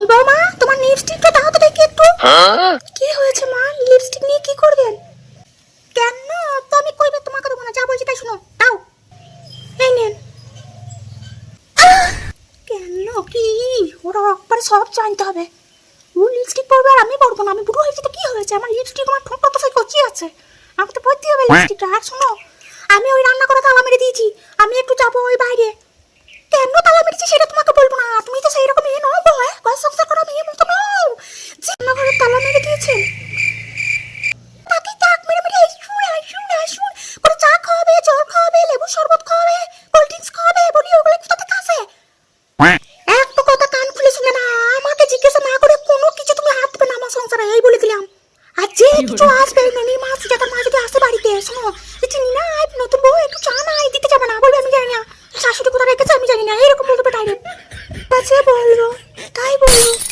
বৌমা, তোমার লিপস্টিকটা দাও তো দেখি একটু। কি হয়েছে মা? লিপস্টিক নিয়ে কি করবেন? কেন? তো আমি কইবে তোমাকে দেবো না, যা বলছি তাই শুনো। দাও, এই নেন। কেন কি? ওরা একবারে সব জানতে হবে। ও লিপস্টিক পরবে আর আমি পরবো না? আমি বুড়ো হয়েছি তো কি হয়েছে? আমার লিপস্টিক, আমার ঠোঁটটা তো সেই কচি আছে, আমাকে তো পরতে হবে লিপস্টিকটা। আর শোনো, আমি ওই রান্না করে তালা মেরে দিয়েছি, আমি একটু যাবো ওই বাইরে। কেন তালা মেরেছি সেটা তোমাকে বলবো না, তুমি তো সেই রকম মেয়ে নও, হ্যাঁ ঘর সংসার করা মেয়ের মতো নও। রান্নাঘরে তালা মেরে দিয়েছেন, তাকে তাক মেরে মেরে আসুন আসুন আসুন করে চা খাওয়াবে, জল খাওয়াবে, লেবু শরবত খাওয়াবে, কোল্ড ড্রিঙ্কস খাওয়াবে, বলি ওগুলো কোথা থেকে আসে? একটা কথা কান খুলে শুনে না, আমাকে জিজ্ঞাসা না করে কোনো কিছু তুমি হাত দেবে না আমার সংসারে, এই বলে দিলাম। আর যে কিছু আসবে